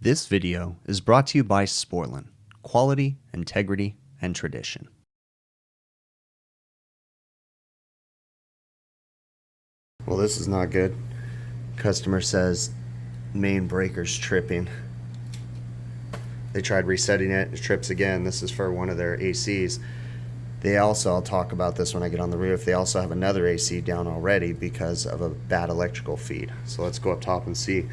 This video is brought to you by Sporlan, quality, integrity, and tradition. Well, this is not good. Customer says main breaker's tripping. They tried resetting it, it trips again. This is for one of their ACs. They also, I'll talk about this when I get on the roof, they also have another AC down already because of a bad electrical feed. So let's go up top and see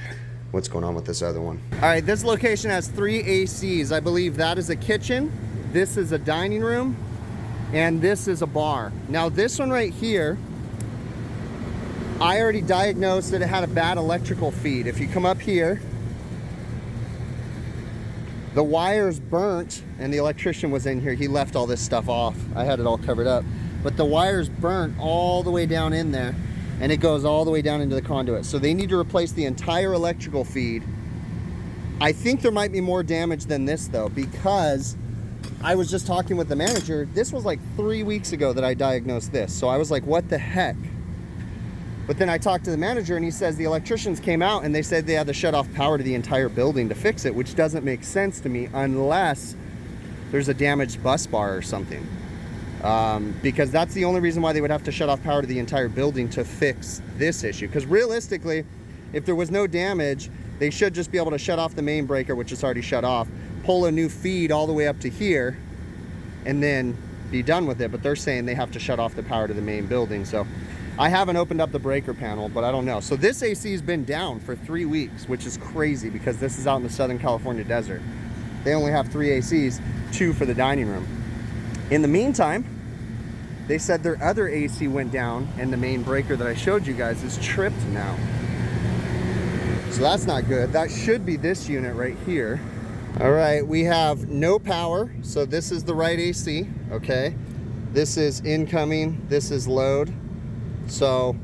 what's going on with this other one. All right, this location has 3 ACs. I believe that is a kitchen, this is a dining room, and this is a bar. Now this one right here, I already diagnosed that it had a bad electrical feed. If you come up here, the wire's burnt, and the electrician was in here. He left all this stuff off. I had it all covered up. But the wire's burnt all the way down in there, and it goes all the way down into the conduit. So they need to replace the entire electrical feed. I think there might be more damage than this though, because I was just talking with the manager. This was like 3 weeks ago that I diagnosed this. So I was like, what the heck? But then I talked to the manager and he says the electricians came out and they said they had to shut off power to the entire building to fix it, which doesn't make sense to me unless there's a damaged bus bar or something. Because that's the only reason why they would have to shut off power to the entire building to fix this issue. Because realistically, if there was no damage, they should just be able to shut off the main breaker, which is already shut off, pull a new feed all the way up to here, and then be done with it. But they're saying they have to shut off the power to the main building. So I haven't opened up the breaker panel, but I don't know. So this AC has been down for 3 weeks, which is crazy because this is out in the Southern California desert. They only have 3 ACs, 2 for the dining room. In the meantime, they said their other AC went down and the main breaker that I showed you guys is tripped now. So that's not good. That should be this unit right here. All right, we have no power. So this is the right AC, okay? This is incoming, this is load. So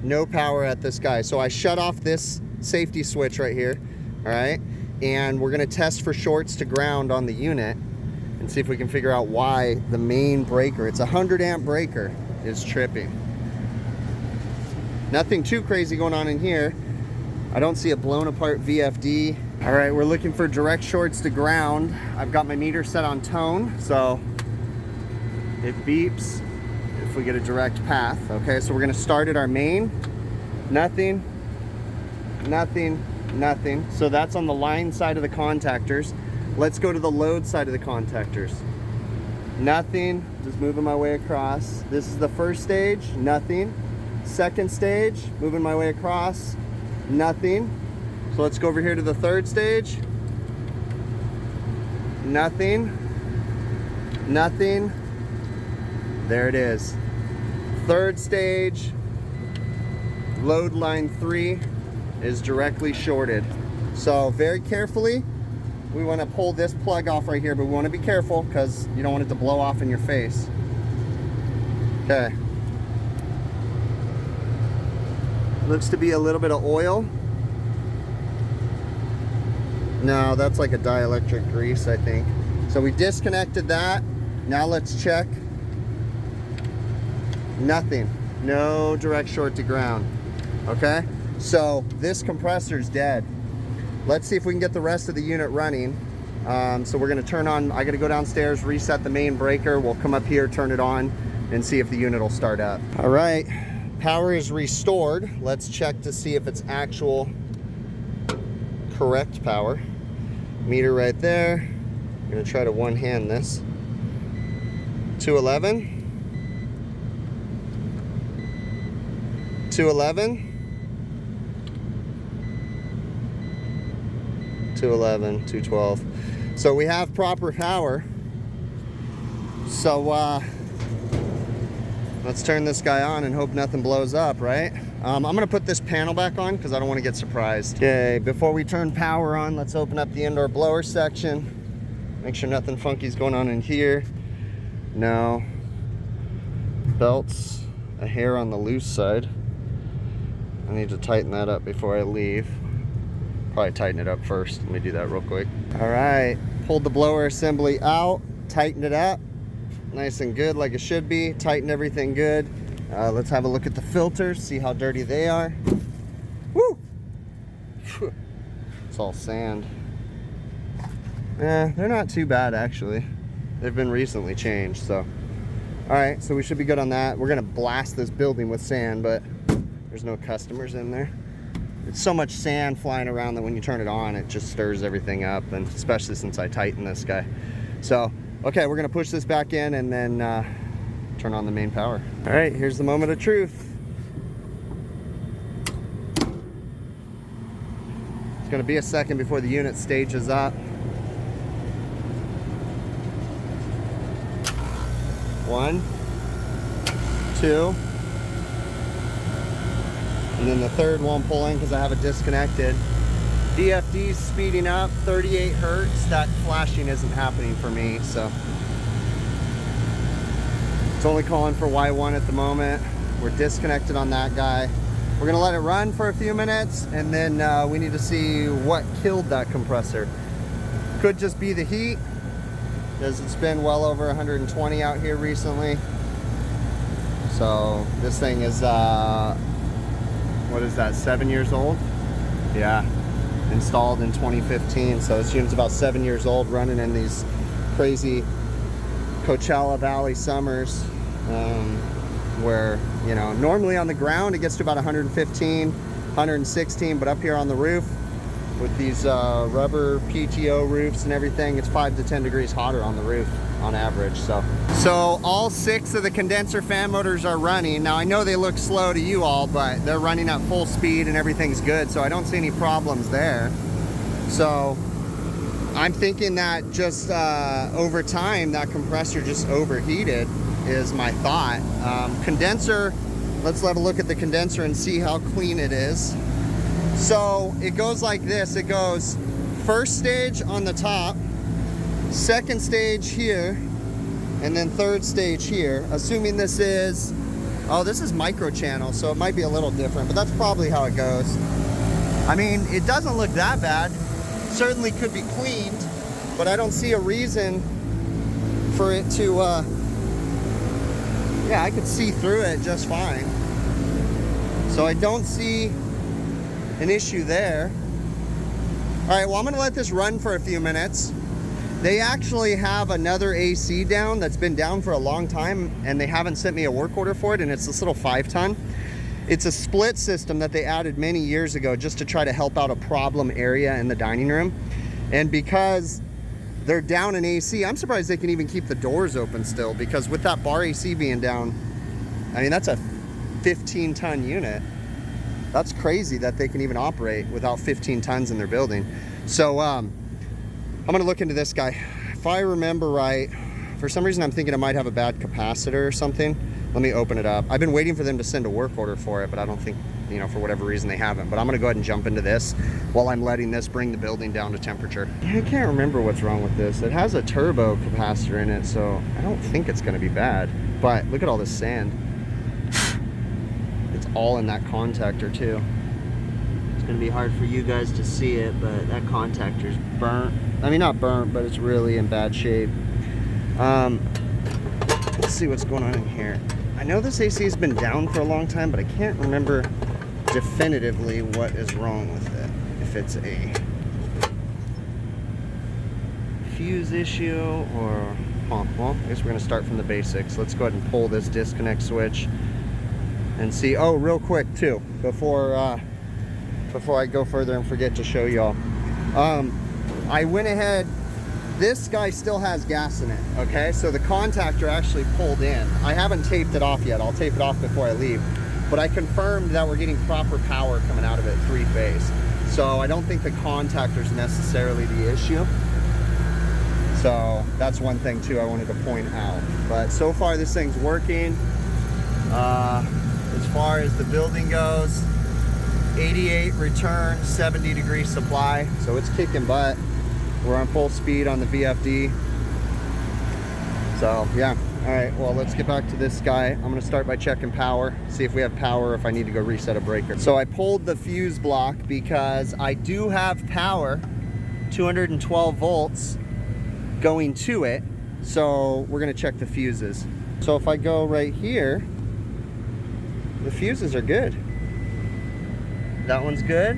no power at this guy. So I shut off this safety switch right here, all right? And we're gonna test for shorts to ground on the unit and see if we can figure out why the main breaker, it's a 100 amp breaker, is tripping. Nothing too crazy going on in here. I don't see a blown apart VFD. All right, we're looking for direct shorts to ground. I've got my meter set on tone, so it beeps if we get a direct path. Okay, so we're gonna start at our main. Nothing, nothing, nothing. So that's on the line side of the contactors. Let's go to the load side of the contactors. Nothing, just moving my way across. This is the first stage, nothing. Second stage, moving my way across, nothing. So let's go over here to the third stage. Nothing, nothing. There it is. Third stage, load line 3 is directly shorted. So very carefully, we want to pull this plug off right here, but we want to be careful because you don't want it to blow off in your face. Okay. Looks to be a little bit of oil. No, that's like a dielectric grease, I think. So we disconnected that. Now let's check. Nothing, no direct short to ground. Okay, so this compressor's dead. Let's see if we can get the rest of the unit running. So we're gonna turn on, I gotta go downstairs, reset the main breaker. We'll come up here, turn it on, and see if the unit will start up. All right, power is restored. Let's check to see if it's actual correct power. Meter right there. I'm gonna try to one hand this. 211. 211, 211, 212. So we have proper power. So let's turn this guy on and hope nothing blows up, right? I'm gonna put this panel back on because I don't want to get surprised. Okay, before we turn power on, let's open up the indoor blower section. Make sure nothing funky is going on in here. No. Belts, a hair on the loose side. I need to tighten that up before I leave. Probably tighten it up first. Let me do that real quick. All right, pulled the blower assembly out, tightened it up. Nice and good like it should be. Tightened everything good. Let's have a look at the filters, see how dirty they are. Woo! It's all sand. They're not too bad actually. They've been recently changed, so. All right, so we should be good on that. We're gonna blast this building with sand, but there's no customers in there. It's so much sand flying around that when you turn it on, it just stirs everything up, and especially since I tightened this guy. So, okay, we're gonna push this back in and then turn on the main power. All right, here's the moment of truth. It's gonna be a second before the unit stages up. 1, 2, and then the third won't pull in because I have it disconnected. DFD's speeding up, 38 hertz. That flashing isn't happening for me, so. It's only calling for Y1 at the moment. We're disconnected on that guy. We're gonna let it run for a few minutes, and then we need to see what killed that compressor. Could just be the heat, because it's been well over 120 out here recently. So this thing is, what is that, 7 years old? Yeah, installed in 2015. So this unit's about 7 years old, running in these crazy Coachella Valley summers, where, you know, normally on the ground it gets to about 115, 116, but up here on the roof with these rubber PTO roofs and everything, it's 5 to 10 degrees hotter on the roof on average. So all 6 of the condenser fan motors are running. Now I know they look slow to you all, but they're running at full speed and everything's good, so I don't see any problems there. So I'm thinking that just over time that compressor just overheated is my thought. Condenser, let's have a look at the condenser and see how clean it is. So it goes like this. It goes first stage on the top, second stage here, and then third stage here, assuming this is, oh, this is micro channel, so it might be a little different, but that's probably how it goes. I mean, it doesn't look that bad. Certainly could be cleaned, but I don't see a reason for it to, yeah, I could see through it just fine. So I don't see an issue there. All right, well, I'm gonna let this run for a few minutes. They actually have another AC down that's been down for a long time, and they haven't sent me a work order for it, and it's this little 5-ton. It's a split system that they added many years ago just to try to help out a problem area in the dining room. And because they're down in AC, I'm surprised they can even keep the doors open still, because with that bar AC being down, I mean, that's a 15-ton unit. That's crazy that they can even operate without 15 tons in their building. So I'm gonna look into this guy. If I remember right, for some reason I'm thinking it might have a bad capacitor or something. Let me open it up. I've been waiting for them to send a work order for it, but I don't think, you know, for whatever reason they haven't. But I'm gonna go ahead and jump into this while I'm letting this bring the building down to temperature. I can't remember what's wrong with this. It has a turbo capacitor in it, so I don't think it's gonna be bad. But look at all this sand. It's all in that contactor too. It's gonna be hard for you guys to see it, but that contactor's burnt. I mean, not burnt, but it's really in bad shape. Let's see what's going on in here. I know this AC has been down for a long time, but I can't remember definitively what is wrong with it. If it's a fuse issue or, well, I guess we're gonna start from the basics. Let's go ahead and pull this disconnect switch and see. Oh, real quick too, before I go further and forget to show y'all. I went ahead, this guy still has gas in it, okay? So the contactor actually pulled in. I haven't taped it off yet. I'll tape it off before I leave. But I confirmed that we're getting proper power coming out of it, 3-phase. So I don't think the contactor's necessarily the issue. So that's one thing too I wanted to point out. But so far this thing's working. As far as the building goes, 88 return, 70-degree supply, so it's kicking butt. We're on full speed on the VFD. So yeah, all right, well, let's get back to this guy. I'm gonna start by checking power, see if we have power, if I need to go reset a breaker. So I pulled the fuse block because I do have power, 212 volts going to it. So we're gonna check the fuses. So if I go right here, the fuses are good. That one's good.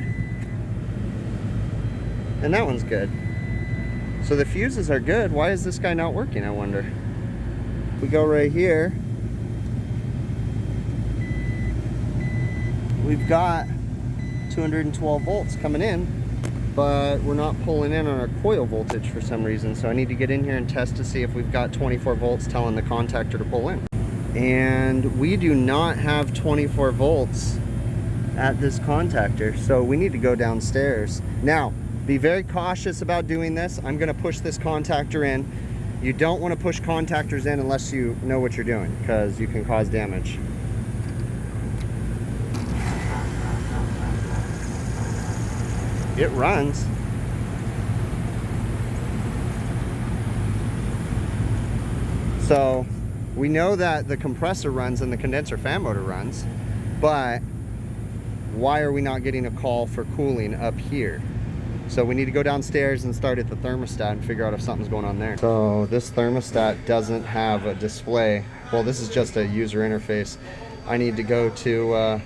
And that one's good. So the fuses are good. Why is this guy not working, I wonder? We go right here. We've got 212 volts coming in, but we're not pulling in on our coil voltage for some reason. So I need to get in here and test to see if we've got 24 volts telling the contactor to pull in. And we do not have 24 volts at this contactor, so we need to go downstairs. Now, be very cautious about doing this. I'm gonna push this contactor in. You don't wanna push contactors in unless you know what you're doing, because you can cause damage. It runs. So we know that the compressor runs and the condenser fan motor runs, but why are we not getting a call for cooling up here? So we need to go downstairs and start at the thermostat and figure out if something's going on there. So this thermostat doesn't have a display. Well, this is just a user interface. I need to go to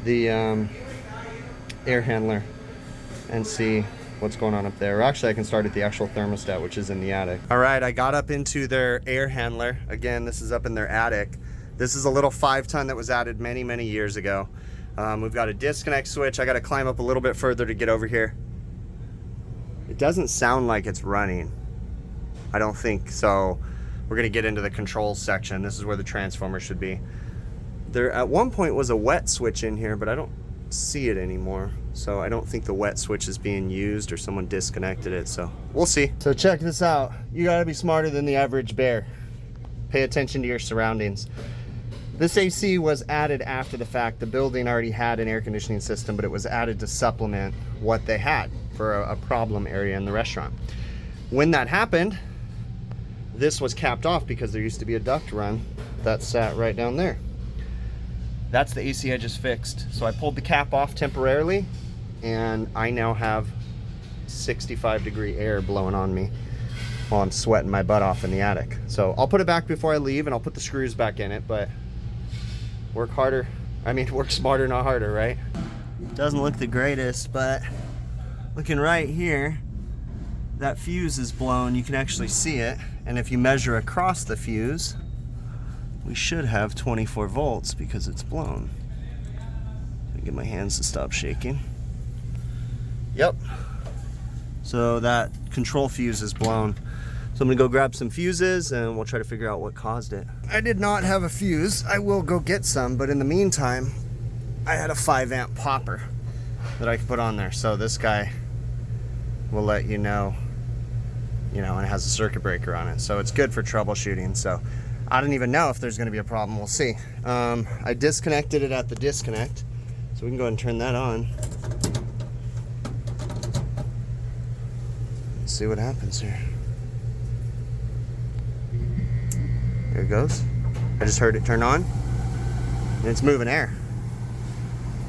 the air handler and see what's going on up there. Or actually, I can start at the actual thermostat, which is in the attic. All right, I got up into their air handler. Again, this is up in their attic. This is a little 5-ton that was added many, many years ago. We've got a disconnect switch. I got to climb up a little bit further to get over here. It doesn't sound like it's running. I don't think so. We're going to get into the controls section. This is where the transformer should be. There at one point was a wet switch in here, but I don't see it anymore. So I don't think the wet switch is being used or someone disconnected it. So we'll see. So check this out. You got to be smarter than the average bear. Pay attention to your surroundings. This AC was added after the fact. The building already had an air conditioning system, but it was added to supplement what they had for a problem area in the restaurant. When that happened, this was capped off because there used to be a duct run that sat right down there. That's the AC I just fixed. So I pulled the cap off temporarily, and I now have 65-degree air blowing on me while I'm sweating my butt off in the attic. So I'll put it back before I leave, and I'll put the screws back in it, but work smarter, not harder, right? Doesn't look the greatest, but looking right here, that fuse is blown. You can actually see it, and if you measure across the fuse, we should have 24 volts because it's blown. Let me get my hands to stop shaking. Yep. So that control fuse is blown. So I'm gonna go grab some fuses and we'll try to figure out what caused it. I did not have a fuse. I will go get some, but in the meantime, I had a 5-amp popper that I could put on there. So this guy will let you know, and it has a circuit breaker on it. So it's good for troubleshooting. So I don't even know if there's gonna be a problem. We'll see. I disconnected it at the disconnect. So we can go ahead and turn that on. Let's see what happens here. There it goes. I just heard it turn on, and it's moving air.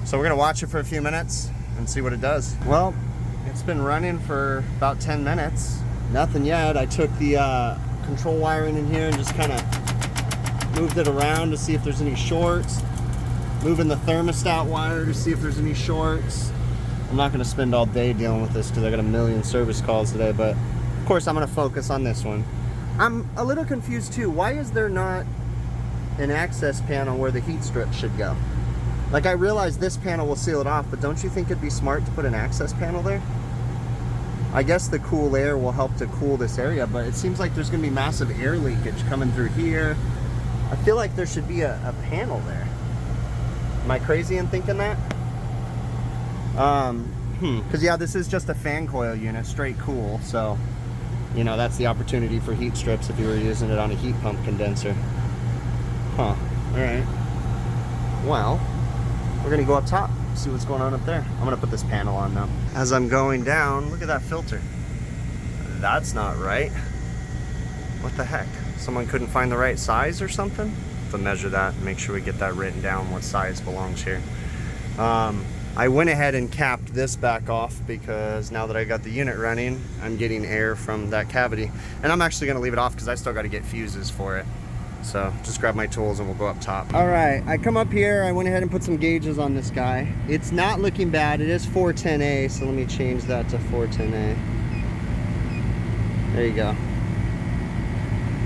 So we're gonna watch it for a few minutes and see what it does. Well, it's been running for about 10 minutes. Nothing yet. I took the control wiring in here and just kind of moved it around to see if there's any shorts. Moving the thermostat wire to see if there's any shorts. I'm not gonna spend all day dealing with this because I got a million service calls today, but of course I'm gonna focus on this one. I'm a little confused too. Why is there not an access panel where the heat strip should go? Like, I realize this panel will seal it off, but don't you think it'd be smart to put an access panel there? I guess the cool air will help to cool this area, but it seems like there's gonna be massive air leakage coming through here. I feel like there should be a panel there. Am I crazy in thinking that? Because yeah, this is just a fan coil unit, straight cool, so that's the opportunity for heat strips if you were using it on a heat pump condenser. Huh, all right. Well, we're gonna go up top, see what's going on up there. I'm gonna put this panel on now. As I'm going down, look at that filter. That's not right. What the heck? Someone couldn't find the right size or something? To measure that and make sure we get that written down, what size belongs here. I went ahead and capped this back off because now that I got the unit running, I'm getting air from that cavity. And I'm actually gonna leave it off because I still gotta get fuses for it. So just grab my tools and we'll go up top. All right, I come up here, I went ahead and put some gauges on this guy. It's not looking bad, it is 410A, so let me change that to 410A. There you go.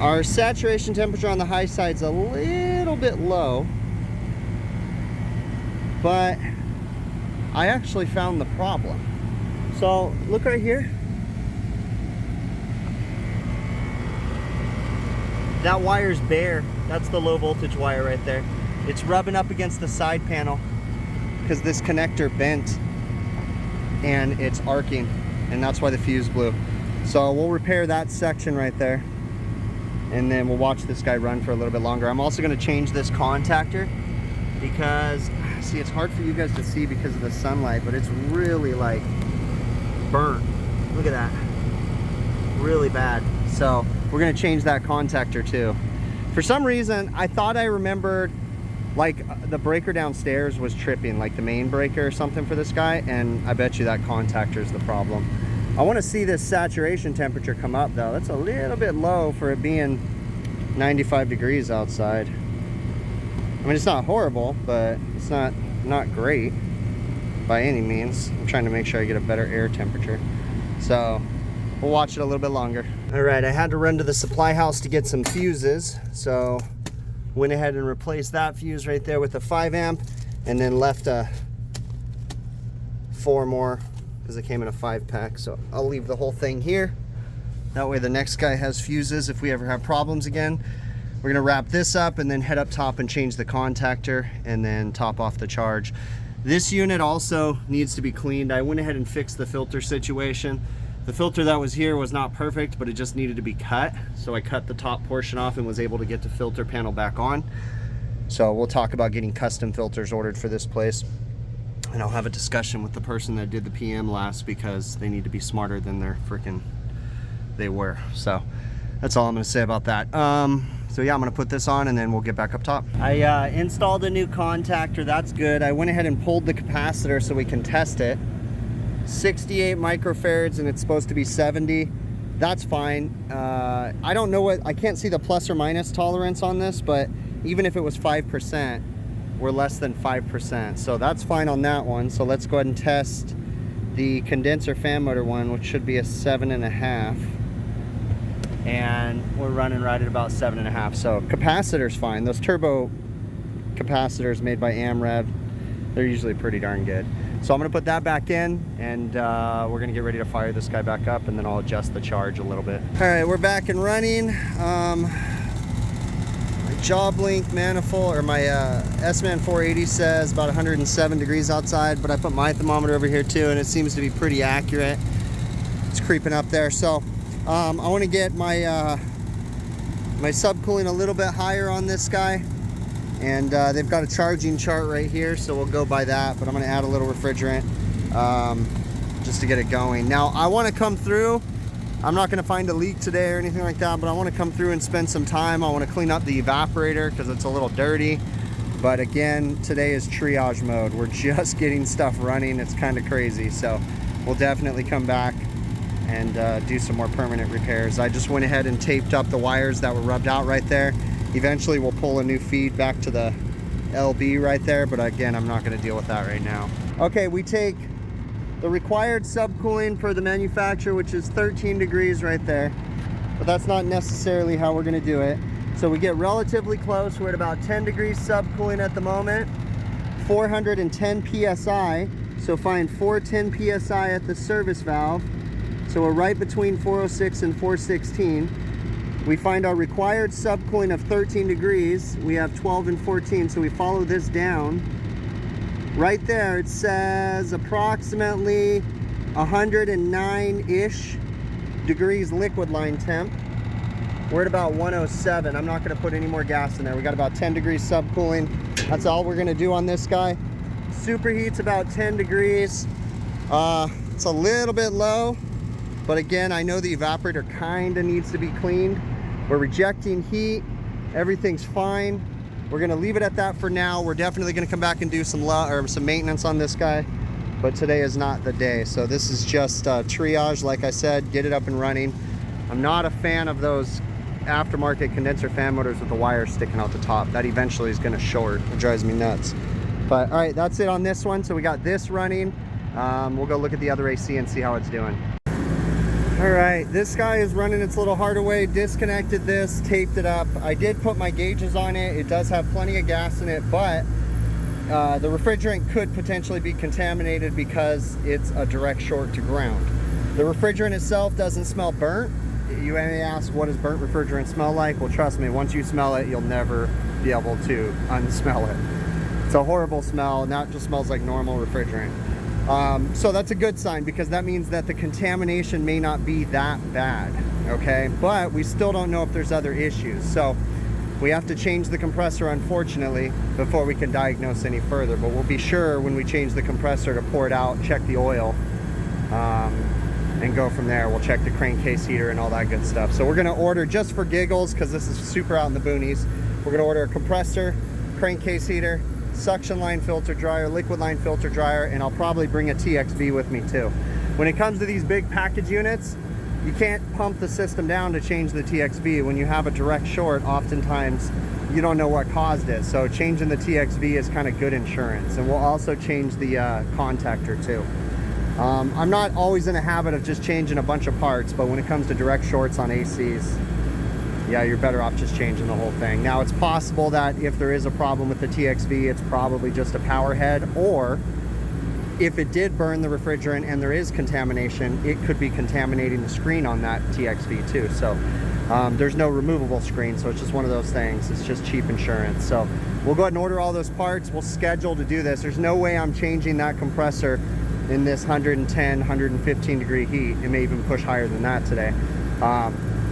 Our saturation temperature on the high side is a little bit low, but I actually found the problem. So look right here. That wire's bare. That's the low voltage wire right there. It's rubbing up against the side panel because this connector bent and it's arcing, and that's why the fuse blew. So we'll repair that section right there, and then we'll watch this guy run for a little bit longer. I'm also going to change this contactor because, see, it's hard for you guys to see because of the sunlight, but it's really like burnt. Look at that. Really bad. So we're going to change that contactor too. For some reason, I thought I remembered like the breaker downstairs was tripping, like the main breaker or something for this guy, and I bet you that contactor is the problem. I want to see this saturation temperature come up though. That's a little bit low for it being 95 degrees outside. I mean, it's not horrible, but it's not great by any means. I'm trying to make sure I get a better air temperature. So we'll watch it a little bit longer. All right, I had to run to the supply house to get some fuses. So went ahead and replaced that fuse right there with a 5 amp, and then left 4 more because it came in a 5-pack. So I'll leave the whole thing here. That way the next guy has fuses if we ever have problems again. We're gonna wrap this up and then head up top and change the contactor and then top off the charge. This unit also needs to be cleaned. I went ahead and fixed the filter situation. The filter that was here was not perfect, but it just needed to be cut. So I cut the top portion off and was able to get the filter panel back on. So we'll talk about getting custom filters ordered for this place. And I'll have a discussion with the person that did the PM last, because they need to be smarter than they were. So that's all I'm gonna say about that. So yeah, I'm gonna put this on and then we'll get back up top. I installed a new contactor, that's good. I went ahead and pulled the capacitor so we can test it. 68 microfarads and it's supposed to be 70. That's fine. I don't know what, I can't see the plus or minus tolerance on this, but even if it was 5%, we're less than 5%. So that's fine on that one. So let's go ahead and test the condenser fan motor one, which should be a 7.5. And we're running right at about 7.5. So capacitor's fine. Those turbo capacitors made by AMRAD, they're usually pretty darn good. So I'm gonna put that back in, and we're gonna get ready to fire this guy back up, and then I'll adjust the charge a little bit. All right, we're back and running. My job link manifold, or my S-Man 480 says about 107 degrees outside, but I put my thermometer over here too, and it seems to be pretty accurate. It's creeping up there. So I wanna get my, my subcooling a little bit higher on this guy. And they've got a charging chart right here, so we'll go by that, but I'm gonna add a little refrigerant just to get it going. Now, I wanna come through. I'm not gonna find a leak today or anything like that, but I wanna come through and spend some time. I wanna clean up the evaporator because it's a little dirty. But again, today is triage mode. We're just getting stuff running. It's kind of crazy. So we'll definitely come back and do some more permanent repairs. I just went ahead and taped up the wires that were rubbed out right there. Eventually we'll pull a new feed back to the LB right there, but again, I'm not gonna deal with that right now. Okay, we take the required subcooling for the manufacturer, which is 13 degrees right there, but that's not necessarily how we're gonna do it. So we get relatively close. We're at about 10 degrees subcooling at the moment, 410 PSI. So find 410 PSI at the service valve. So we're right between 406 and 416. We find our required subcooling of 13 degrees. We have 12 and 14, so we follow this down. Right there, it says approximately 109-ish degrees liquid line temp. We're at about 107. I'm not gonna put any more gas in there. We got about 10 degrees subcooling. That's all we're gonna do on this guy. Superheat's about 10 degrees. It's a little bit low, but again, I know the evaporator kinda needs to be cleaned. We're rejecting heat, everything's fine. We're gonna leave it at that for now. We're definitely gonna come back and do some maintenance on this guy, but today is not the day. So this is just triage, like I said, get it up and running. I'm not a fan of those aftermarket condenser fan motors with the wires sticking out the top. That eventually is gonna short. It drives me nuts. But all right, that's it on this one. So we got this running. We'll go look at the other AC and see how it's doing. All All right, this guy is running its little heart away, disconnected this, taped it up. I did put my gauges on it. It does have plenty of gas in it, but the refrigerant could potentially be contaminated because it's a direct short to ground. The refrigerant itself doesn't smell burnt. You may ask, what does burnt refrigerant smell like? Well, trust me, once you smell it, you'll never be able to unsmell it. It's a horrible smell. Now it just smells like normal refrigerant. So that's a good sign, because that means that the contamination may not be that bad, okay? But we still don't know if there's other issues. So we have to change the compressor, unfortunately, before we can diagnose any further. But we'll be sure when we change the compressor to pour it out, check the oil, and go from there. We'll check the crankcase heater and all that good stuff. So we're gonna order, just for giggles, because this is super out in the boonies, we're gonna order a compressor, crankcase heater, suction line filter dryer, liquid line filter dryer, and I'll probably bring a TXV with me too. When it comes to these big package units, you can't pump the system down to change the TXV. When you have a direct short, oftentimes you don't know what caused it. So changing the TXV is kind of good insurance. And we'll also change the contactor too. I'm not always in a habit of just changing a bunch of parts, but when it comes to direct shorts on ACs, yeah, you're better off just changing the whole thing. Now, it's possible that if there is a problem with the TXV, it's probably just a power head, or if it did burn the refrigerant and there is contamination, it could be contaminating the screen on that TXV too. So there's no removable screen, so it's just one of those things. It's just cheap insurance. So we'll go ahead and order all those parts. We'll schedule to do this. There's no way I'm changing that compressor in this 110, 115 degree heat. It may even push higher than that today.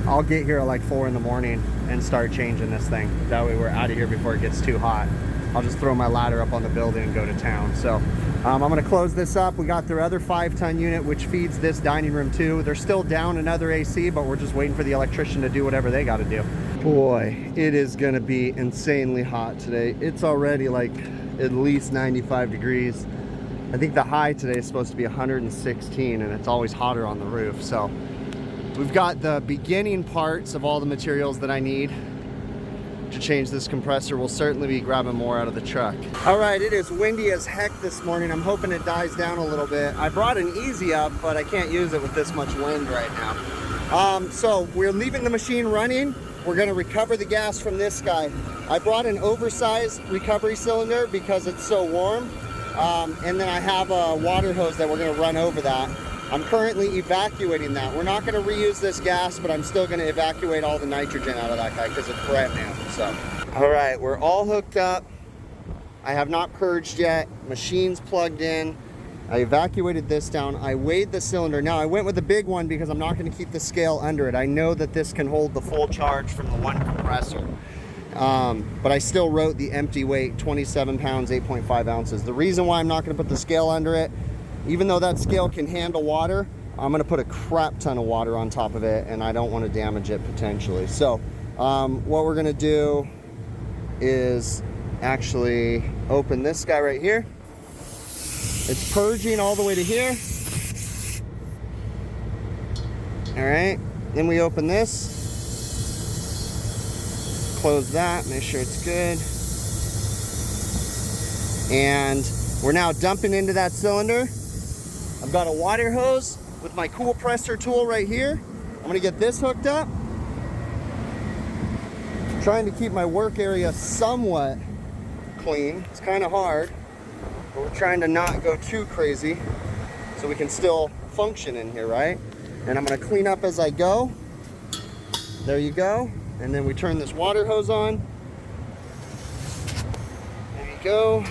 I'll get here at like 4 in the morning and start changing this thing. That way we're out of here before it gets too hot. I'll just throw my ladder up on the building and go to town. So I'm gonna close this up. We got their other 5-ton unit, which feeds this dining room too. They're still down another AC, but we're just waiting for the electrician to do whatever they gotta do. Boy, it is gonna be insanely hot today. It's already like at least 95 degrees. I think the high today is supposed to be 116, and it's always hotter on the roof. So we've got the beginning parts of all the materials that I need to change this compressor. We'll certainly be grabbing more out of the truck. All right, it is windy as heck this morning. I'm hoping it dies down a little bit. I brought an Easy Up, but I can't use it with this much wind right now. So we're leaving the machine running. We're gonna recover the gas from this guy. I brought an oversized recovery cylinder because it's so warm. And then I have a water hose that we're gonna run over that. I'm currently evacuating that. We're not going to reuse this gas, but I'm still going to evacuate all the nitrogen out of that guy because it's brand new. So, all right, we're all hooked up. I have not purged yet. Machine's plugged in. I evacuated this down. I weighed the cylinder. Now, I went with the big one because I'm not going to keep the scale under it. I know that this can hold the full charge from the one compressor. But I still wrote the empty weight, 27 pounds, 8.5 ounces. The reason why I'm not going to put the scale under it, even though that scale can handle water, I'm gonna put a crap ton of water on top of it, and I don't want to damage it potentially. So what we're gonna do is actually open this guy right here. It's purging all the way to here. All right, then we open this, close that, make sure it's good. And we're now dumping into that cylinder. I've got a water hose with my cool presser tool right here. I'm gonna get this hooked up. I'm trying to keep my work area somewhat clean. It's kind of hard, but we're trying to not go too crazy so we can still function in here, right? And I'm gonna clean up as I go. There you go. And then we turn this water hose on. There you go.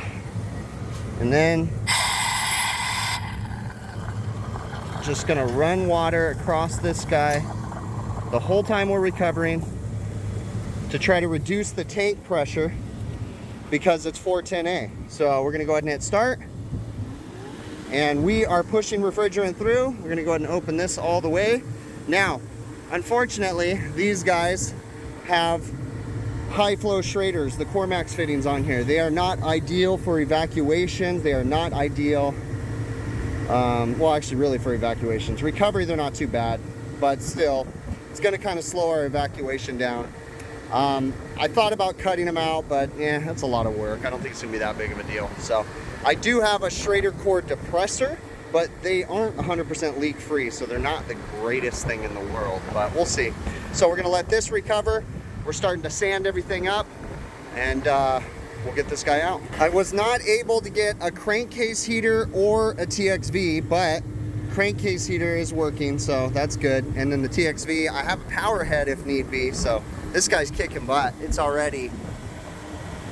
And then just gonna run water across this guy the whole time we're recovering to try to reduce the tank pressure because it's 410A. So we're gonna go ahead and hit start. And we are pushing refrigerant through. We're gonna go ahead and open this all the way. Now, unfortunately, these guys have high flow Schraders, the Cormax fittings on here. They are not ideal for evacuations. They are not ideal, well, actually really for evacuations. Recovery, they're not too bad, but still, it's gonna kind of slow our evacuation down. I thought about cutting them out, but yeah, that's a lot of work. I don't think it's gonna be that big of a deal. So I do have a Schrader core depressor but they aren't 100% leak free, so they're not the greatest thing in the world, but we'll see. So we're gonna let this recover. We're starting to sand everything up, and we'll get this guy out. I was not able to get a crankcase heater or a TXV, but crankcase heater is working, so that's good. And then the TXV, I have a power head if need be, so this guy's kicking butt. It's already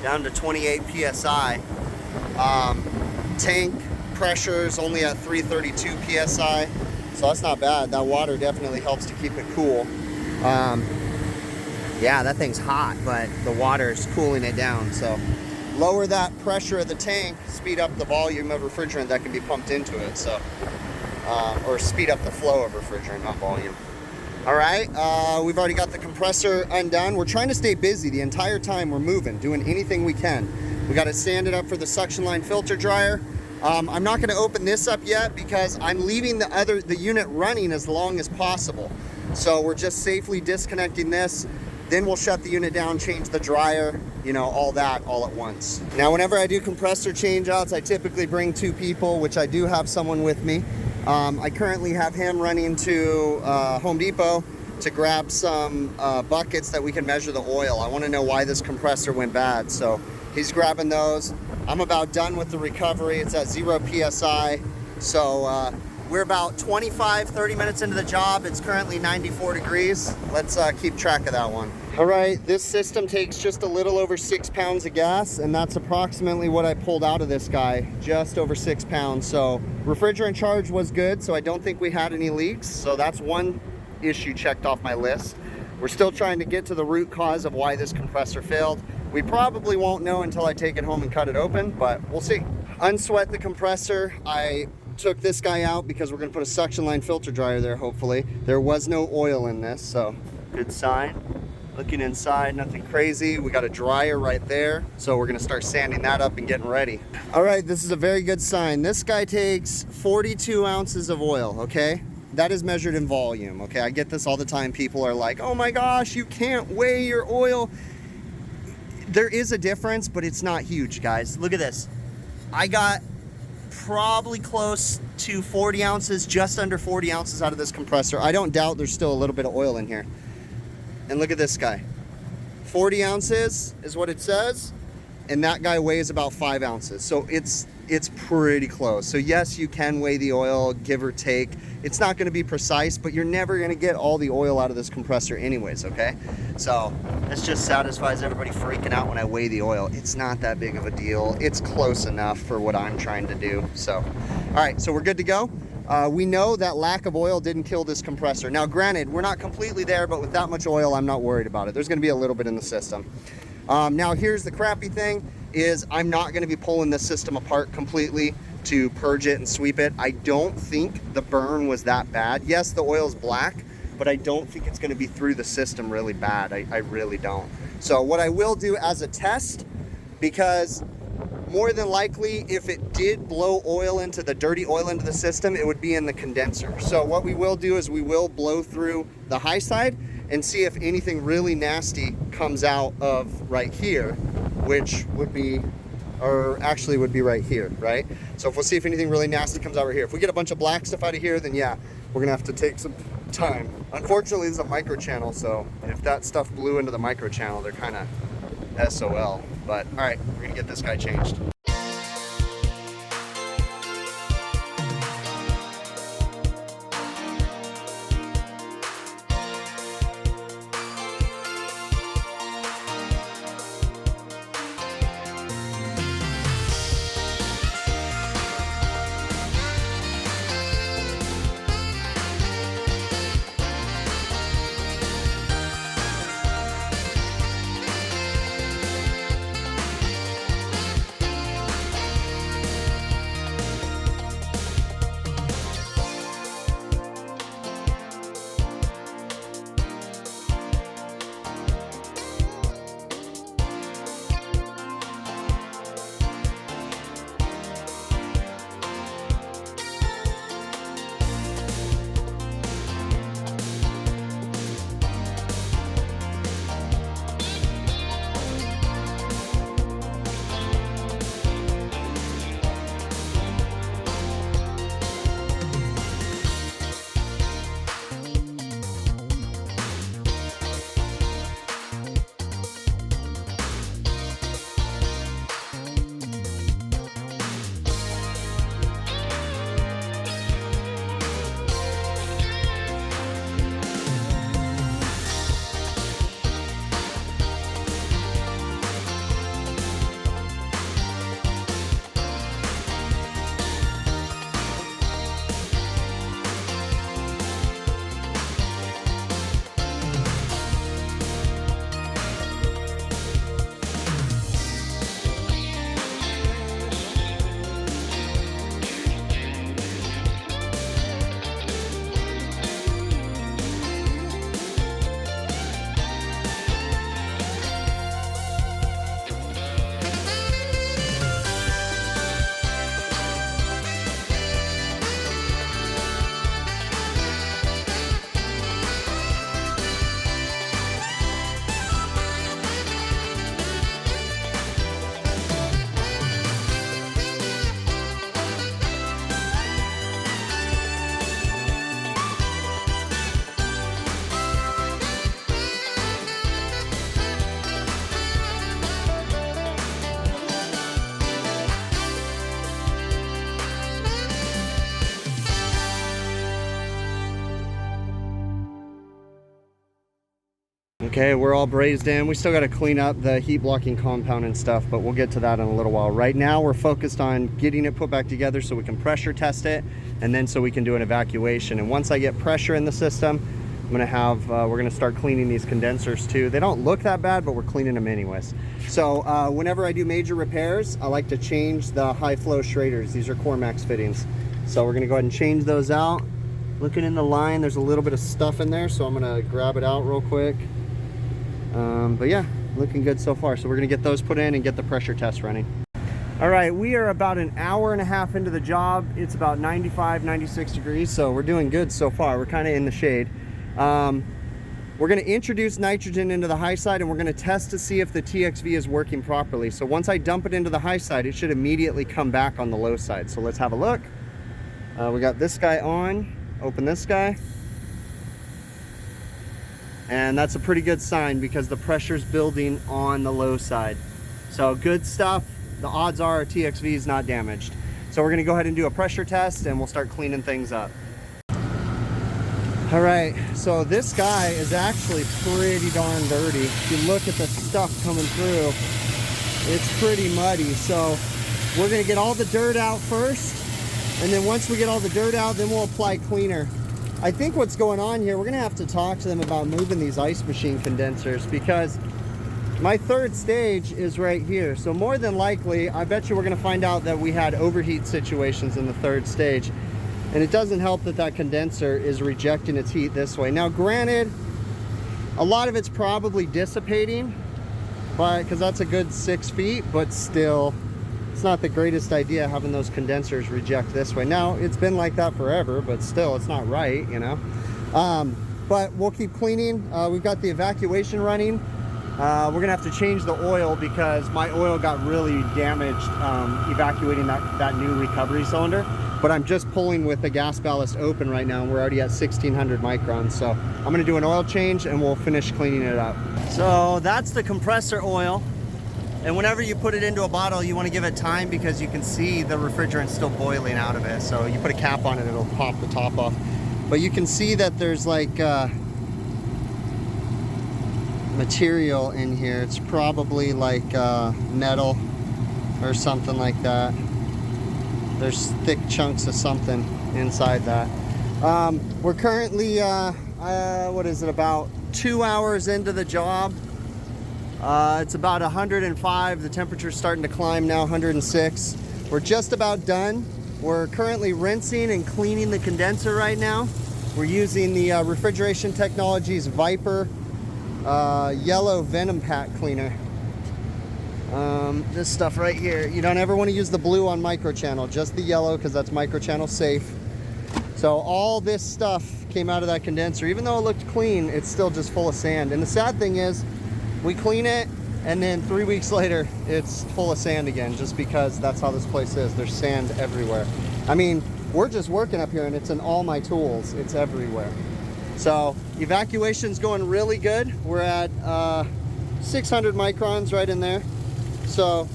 down to 28 PSI. Tank pressure is only at 332 PSI, so that's not bad. That water definitely helps to keep it cool. Yeah, that thing's hot, but the water's cooling it down. So lower that pressure of the tank, speed up the volume of refrigerant that can be pumped into it. So, or speed up the flow of refrigerant, not volume. All right, we've already got the compressor undone. We're trying to stay busy the entire time we're moving, doing anything we can. We got it sanded up for the suction line filter dryer. I'm not gonna open this up yet because I'm leaving the unit running as long as possible. So we're just safely disconnecting this. Then we'll shut the unit down, change the dryer, you know, all that all at once. Now, whenever I do compressor changeouts, I typically bring 2 people, which I do have someone with me. I currently have him running to Home Depot to grab some buckets that we can measure the oil. I want to know why this compressor went bad, so he's grabbing those. I'm about done with the recovery. It's at 0 PSI, so we're about 25-30 minutes into the job. It's currently 94 degrees. Let's keep track of that one. All right, this system takes just a little over 6 pounds of gas, and that's approximately what I pulled out of this guy, just over 6 pounds. So refrigerant charge was good, so I don't think we had any leaks. So that's one issue checked off my list. We're still trying to get to the root cause of why this compressor failed. We probably won't know until I take it home and cut it open, but we'll see. Unsweat the compressor. I took this guy out because we're gonna put a suction line filter dryer there, hopefully. There was no oil in this, so good sign. Looking inside, nothing crazy. We got a dryer right there, so we're gonna start sanding that up and getting ready. All right, this is a very good sign. This guy takes 42 ounces of oil, okay? That is measured in volume, okay? I get this all the time. People are like, oh my gosh, you can't weigh your oil. There is a difference, but it's not huge, guys. Look at this. I got probably close to 40 ounces, just under 40 ounces out of this compressor. I don't doubt there's still a little bit of oil in here. And look at this guy. 40 ounces is what it says, and that guy weighs about 5 ounces. So it's pretty close. So yes, you can weigh the oil, give or take. It's not gonna be precise, but you're never gonna get all the oil out of this compressor anyways, okay? So this just satisfies everybody freaking out when I weigh the oil. It's not that big of a deal. It's close enough for what I'm trying to do. So, all right, so we're good to go. We know that lack of oil didn't kill this compressor. Now, granted, we're not completely there, but with that much oil, I'm not worried about it. There's gonna be a little bit in the system. Now, here's the crappy thing, is I'm not gonna be pulling this system apart completely to purge it and sweep it. I don't think the burn was that bad. Yes, the oil's black, but I don't think it's gonna be through the system really bad. I really don't. So what I will do as a test, because more than likely, if it did blow oil into the dirty oil into the system, it would be in the condenser. So what we will do is we will blow through the high side and see if anything really nasty comes out of right here, which would be, or actually would be right here, right? So if we'll see if anything really nasty comes out right here. If we get a bunch of black stuff out of here, then yeah, we're gonna have to take some time. Unfortunately, this is a micro channel, so if that stuff blew into the micro channel, they're kind of SOL. But all right, we're gonna get this guy changed. Okay, we're all brazed in. We still got to clean up the heat blocking compound and stuff, but we'll get to that in a little while. Right now we're focused on getting it put back together so we can pressure test it, and then so we can do an evacuation. And once I get pressure in the system, I'm gonna have, we're gonna start cleaning these condensers too. They don't look that bad, but we're cleaning them anyways. So whenever I do major repairs, I like to change the high flow Schraders. These are Cormax fittings. So we're gonna go ahead and change those out. Looking in the line, there's a little bit of stuff in there, so I'm gonna grab it out real quick. But yeah, looking good so far. So we're gonna get those put in and get the pressure test running. All right, we are about an hour and a half into the job. It's about 95, 96 degrees, so we're doing good so far. We're kind of in the shade. We're gonna introduce nitrogen into the high side, and we're gonna test to see if the TXV is working properly. So once I dump it into the high side, it should immediately come back on the low side. So let's have a look. We got this guy on, open this guy. And that's a pretty good sign because the pressure's building on the low side. So good stuff. The odds are our TXV is not damaged. So we're gonna go ahead and do a pressure test and we'll start cleaning things up. All right, so this guy is actually pretty darn dirty. If you look at the stuff coming through, it's pretty muddy. So we're gonna get all the dirt out first, and then once we get all the dirt out, then we'll apply cleaner. I think what's going on here, we're gonna have to talk to them about moving these ice machine condensers, because my third stage is right here. So more than likely, I bet you we're gonna find out that we had overheat situations in the third stage. And it doesn't help that that condenser is rejecting its heat this way. Now granted, a lot of it's probably dissipating, but because that's a good 6 feet, but still, it's not the greatest idea having those condensers reject this way. Now, it's been like that forever, but still, it's not right, you know? But we'll keep cleaning. We've got the evacuation running. We're gonna have to change the oil because my oil got really damaged evacuating that new recovery cylinder. But I'm just pulling with the gas ballast open right now, and we're already at 1600 microns. So I'm gonna do an oil change and we'll finish cleaning it up. So that's the compressor oil. And whenever you put it into a bottle, you wanna give it time because you can see the refrigerant still boiling out of it. So you put a cap on it, it'll pop the top off. But you can see that there's like material in here. It's probably like metal or something like that. There's thick chunks of something inside that. We're currently, what is it, about 2 hours into the job. It's about 105. The temperature's starting to climb now, 106. We're just about done. We're currently rinsing and cleaning the condenser right now. We're using the Refrigeration Technologies Viper yellow Venom Pack cleaner. This stuff right here, you don't ever want to use the blue on microchannel, just the yellow because that's microchannel safe. So all this stuff came out of that condenser. Even though it looked clean, it's still just full of sand. And the sad thing is, we clean it and then 3 weeks later it's full of sand again, just because that's how this place is. There's sand everywhere. I mean, we're just working up here and it's in all my tools. It's everywhere. So evacuation's going really good. We're at 600 microns right in there. So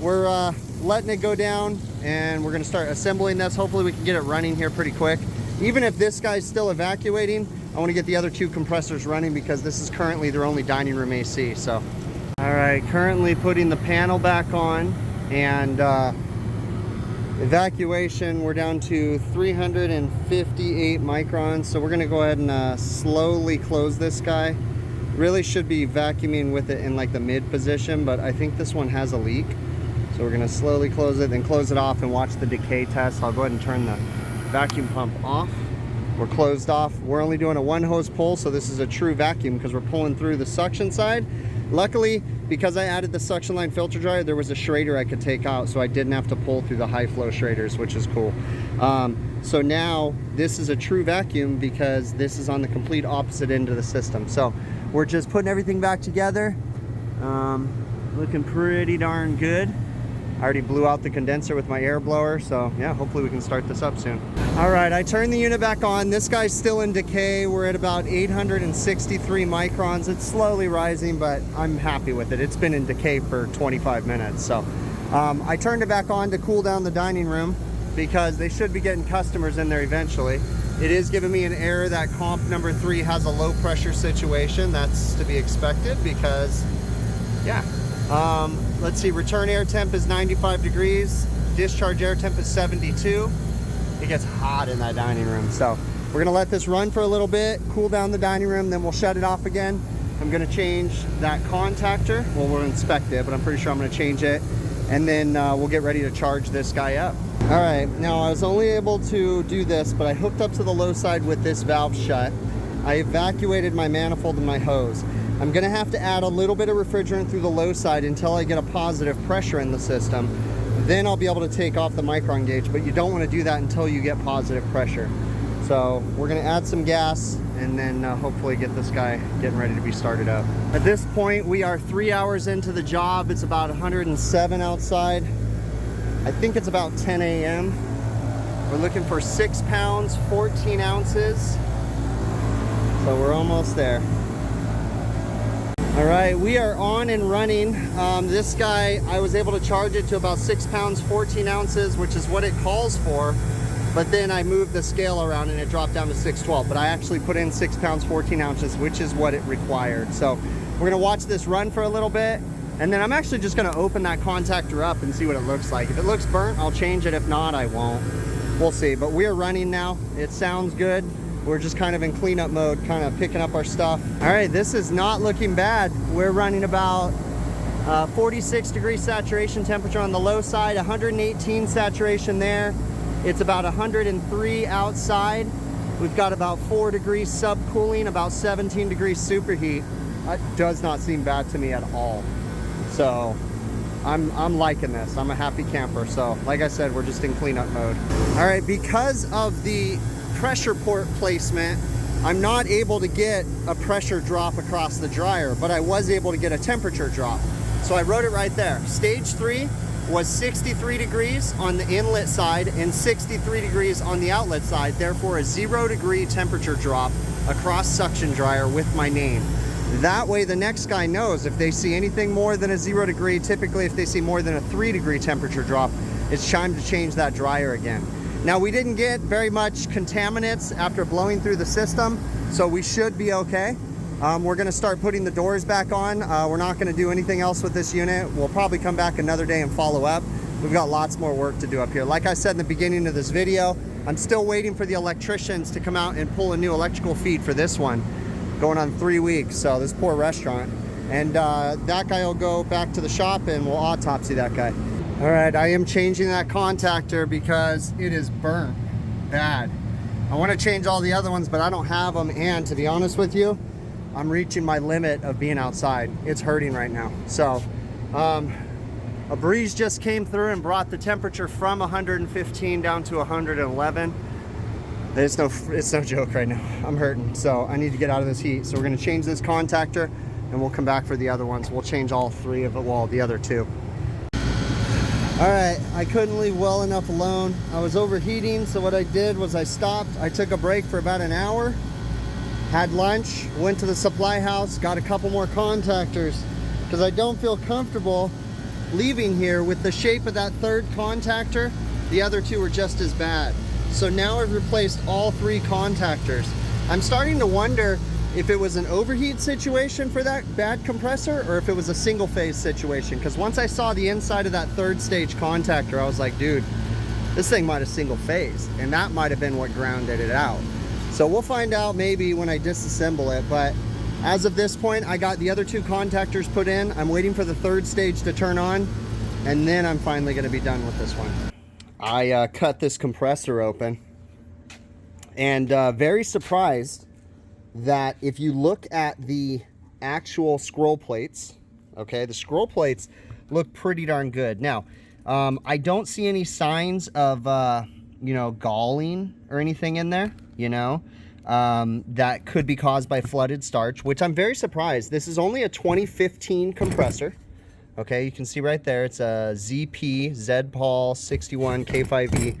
we're letting it go down and we're gonna start assembling this. Hopefully we can get it running here pretty quick. Even if this guy's still evacuating, I wanna get the other 2 compressors running because this is currently their only dining room AC, so. All right, currently putting the panel back on, and evacuation, we're down to 358 microns. So we're gonna go ahead and slowly close this guy. Really should be vacuuming with it in like the mid position, but I think this one has a leak. So we're gonna slowly close it, then close it off and watch the decay test. I'll go ahead and turn the vacuum pump off. We're closed off. We're only doing a 1 hose pull, so this is a true vacuum because we're pulling through the suction side. Luckily, because I added the suction line filter dryer, there was a Schrader I could take out, so I didn't have to pull through the high flow Schraders, which is cool. So now this is a true vacuum because this is on the complete opposite end of the system. So we're just putting everything back together. Looking pretty darn good. I already blew out the condenser with my air blower, so yeah, hopefully we can start this up soon. All right, I turned the unit back on. This guy's still in decay. We're at about 863 microns. It's slowly rising, but I'm happy with it. It's been in decay for 25 minutes. So I turned it back on to cool down the dining room because they should be getting customers in there eventually. It is giving me an error that comp number 3 has a low pressure situation. That's to be expected because, yeah. Let's see, return air temp is 95 degrees. Discharge air temp is 72. It gets hot in that dining room. So we're gonna let this run for a little bit, cool down the dining room, then we'll shut it off again. I'm gonna change that contactor. Well, we'll inspect it, but I'm pretty sure I'm gonna change it. And then we'll get ready to charge this guy up. All right, now I was only able to do this, but I hooked up to the low side with this valve shut. I evacuated my manifold and my hose. I'm gonna have to add a little bit of refrigerant through the low side until I get a positive pressure in the system. Then I'll be able to take off the micron gauge, but you don't wanna do that until you get positive pressure. So we're gonna add some gas and then hopefully get this guy getting ready to be started up. At this point, we are 3 hours into the job. It's about 107 outside. I think it's about 10 a.m. We're looking for 6 pounds, 14 ounces. So we're almost there. All right, we are on and running. This guy, I was able to charge it to about 6 pounds, 14 ounces, which is what it calls for. But then I moved the scale around and it dropped down to 612. But I actually put in 6 pounds, 14 ounces, which is what it required. So we're gonna watch this run for a little bit. And then I'm actually just gonna open that contactor up and see what it looks like. If it looks burnt, I'll change it. If not, I won't. We'll see. But we're running now. It sounds good. We're just kind of in cleanup mode, kind of picking up our stuff. All right, this is not looking bad. We're running about 46 degree saturation temperature on the low side, 118 saturation there. It's about 103 outside. We've got about 4 degrees subcooling, about 17 degrees superheat. That does not seem bad to me at all. So I'm liking this. I'm a happy camper. So like I said, we're just in cleanup mode. All right, because of the pressure port placement, I'm not able to get a pressure drop across the dryer, but I was able to get a temperature drop. So I wrote it right there. Stage 3 was 63 degrees on the inlet side and 63 degrees on the outlet side. Therefore, a 0 degree temperature drop across suction dryer with my name. That way the next guy knows if they see anything more than a 0 degree, typically if they see more than a 3 degree temperature drop, it's time to change that dryer again. Now, we didn't get very much contaminants after blowing through the system, so we should be okay. We're gonna start putting the doors back on. We're not gonna do anything else with this unit. We'll probably come back another day and follow up. We've got lots more work to do up here. Like I said in the beginning of this video, I'm still waiting for the electricians to come out and pull a new electrical feed for this one. Going on 3 weeks, so this poor restaurant. And that guy will go back to the shop and we'll autopsy that guy. All right, I am changing that contactor because it is burnt bad. I want to change all the other ones, but I don't have them. And to be honest with you, I'm reaching my limit of being outside. It's hurting right now. So a breeze just came through and brought the temperature from 115 down to 111. It's no joke right now. I'm hurting, so I need to get out of this heat. So we're gonna change this contactor and we'll come back for the other ones. We'll change all 3 of it, well, the other 2. All right, I couldn't leave well enough alone. I was overheating, so what I did was I stopped. I took a break for about an hour, had lunch, went to the supply house, got a couple more contactors because I don't feel comfortable leaving here with the shape of that 3rd contactor. The other 2 were just as bad. So now I've replaced all 3 contactors. I'm starting to wonder if it was an overheat situation for that bad compressor or if it was a single phase situation. Because once I saw the inside of that 3rd stage contactor, I was like, dude, this thing might have single phased, and that might have been what grounded it out. So we'll find out maybe when I disassemble it. But as of this point, I got the other 2 contactors put in. I'm waiting for the 3rd stage to turn on, and then I'm finally gonna be done with this one. I cut this compressor open and very surprised that if you look at the actual scroll plates, okay, the scroll plates look pretty darn good. Now, I don't see any signs of, you know, galling or anything in there, you know, that could be caused by flooded starch, which I'm very surprised. This is only a 2015 compressor. Okay, you can see right there, it's a ZP, Z-Paul 61 K5E.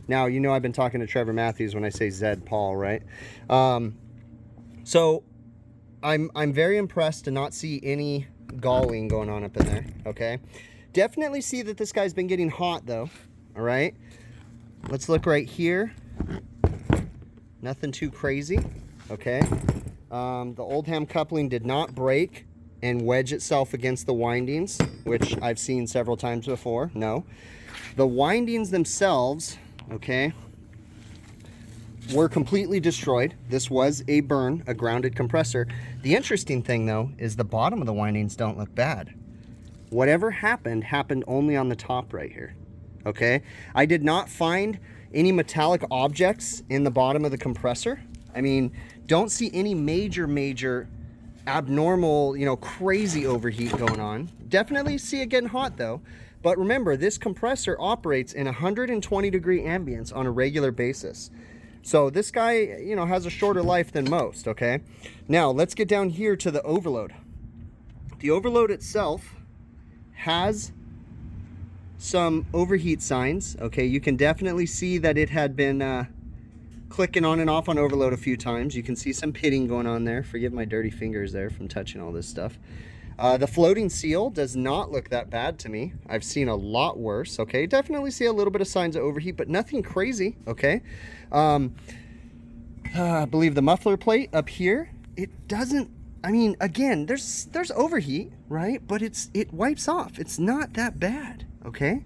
Now, you know I've been talking to Trevor Matthews when I say Z-Paul, right? So, I'm very impressed to not see any galling going on up in there, okay? Definitely see that this guy's been getting hot, though, all right? Let's look right here. Nothing too crazy, okay? The Oldham coupling did not break and wedge itself against the windings, which I've seen several times before. No. The windings themselves, okay, were completely destroyed. This was a burn, a grounded compressor. The interesting thing, though, is the bottom of the windings don't look bad. Whatever happened only on the top right here, okay? I did not find any metallic objects in the bottom of the compressor. I mean, don't see any major abnormal, you know, crazy overheat going on. Definitely see it getting hot though. But remember, this compressor operates in 120-degree ambience on a regular basis. So this guy, you know, has a shorter life than most, okay? Now, let's get down here to the overload. The overload itself has some overheat signs, okay? You can definitely see that it had been clicking on and off on overload a few times. You can see some pitting going on there. Forgive my dirty fingers there from touching all this stuff. The floating seal does not look that bad to me. I've seen a lot worse, okay? Definitely see a little bit of signs of overheat, but nothing crazy, okay? I believe the muffler plate up here, it doesn't, I mean, again, there's overheat, right? But it wipes off. It's not that bad, okay?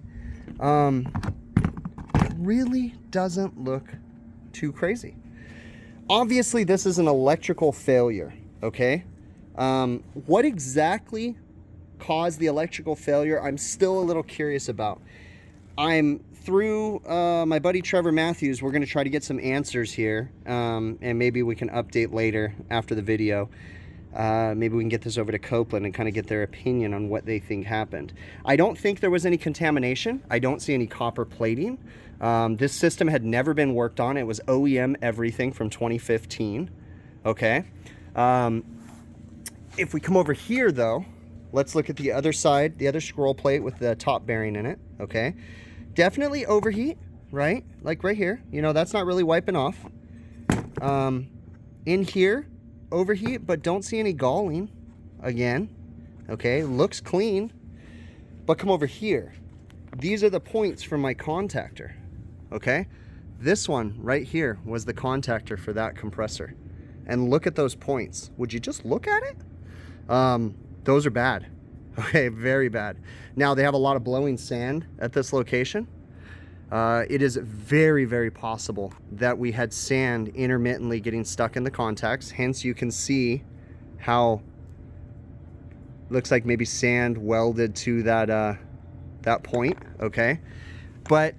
It really doesn't look too crazy. Obviously, this is an electrical failure, okay? What exactly caused the electrical failure? I'm still a little curious about. I'm through my buddy Trevor Matthews. We're going to try to get some answers here, and maybe we can update later after the video. Maybe we can get this over to Copeland and kind of get their opinion on what they think happened. I don't think there was any contamination. I don't see any copper plating. This system had never been worked on. It was OEM everything from 2015. Okay. If we come over here, though, let's look at the other side, the other scroll plate with the top bearing in it. Okay. Definitely overheat, right? Like right here. You know, that's not really wiping off. In here, overheat, but don't see any galling again. Okay. Looks clean. But come over here. These are the points from my contactor. Okay, this one right here was the contactor for that compressor, and look at those points. Would you just look at it? Those are bad. Okay, very bad. Now they have a lot of blowing sand at this location. It is very possible that we had sand intermittently getting stuck in the contacts. Hence, you can see how looks like maybe sand welded to that point. Okay, but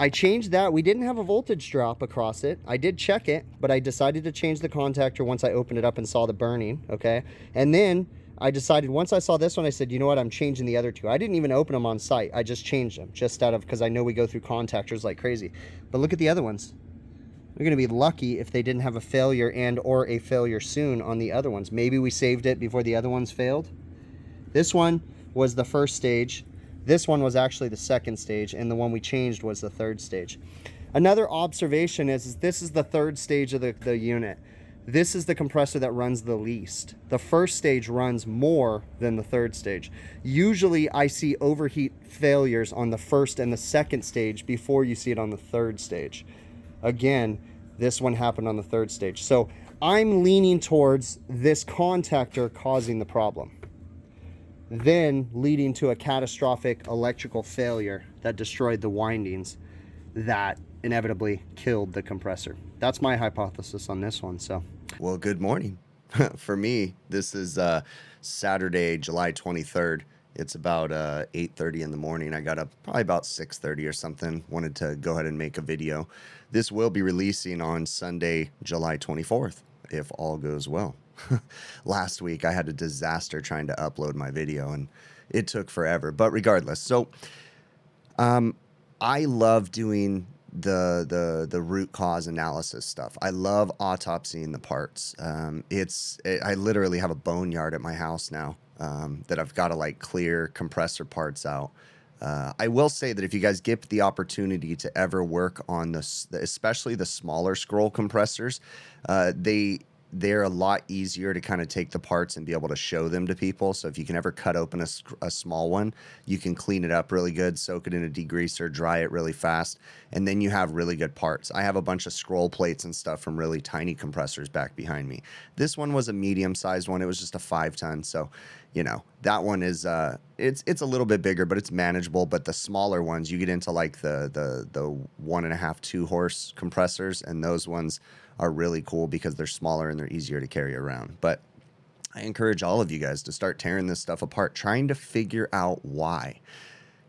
I changed that. We didn't have a voltage drop across it. I did check it, but I decided to change the contactor once I opened it up and saw the burning, okay? And then I decided, once I saw this one, I said, you know what, I'm changing the other two. I didn't even open them on site. I just changed them, just out of, because I know we go through contactors like crazy. But look at the other ones. We're gonna be lucky if they didn't have a failure and or a failure soon on the other ones. Maybe we saved it before the other ones failed. This one was the first stage. This one was actually the second stage, and the one we changed was the third stage. Another observation is this is the third stage of the unit. This is the compressor that runs the least. The first stage runs more than the third stage. Usually I see overheat failures on the first and the second stage before you see it on the third stage. Again, this one happened on the third stage. So I'm leaning towards this contactor causing the problem, then leading to a catastrophic electrical failure that destroyed the windings that inevitably killed the compressor. That's my hypothesis on this one. So, well, good morning. For me, this is Saturday, July 23rd. It's about 8:30 in the morning. I got up probably about 6:30 or something. Wanted to go ahead and make a video. This will be releasing on Sunday, July 24th, if all goes well. Last week I had a disaster trying to upload my video and it took forever, but regardless. So I love doing the root cause analysis stuff. I love autopsying the parts. I literally have a boneyard at my house now that I've got to like clear compressor parts out. I will say that if you guys get the opportunity to ever work on this, especially the smaller scroll compressors, they're a lot easier to kind of take the parts and be able to show them to people. So if you can ever cut open a small one, you can clean it up really good, soak it in a degreaser, dry it really fast, and then you have really good parts. I have a bunch of scroll plates and stuff from really tiny compressors back behind me. This one was a medium-sized one. It was just a 5-ton, so you know, that one is it's a little bit bigger, but it's manageable. But the smaller ones, you get into like the 1.5, 2 horse compressors, and those ones are really cool because they're smaller and they're easier to carry around. But I encourage all of you guys to start tearing this stuff apart, trying to figure out why.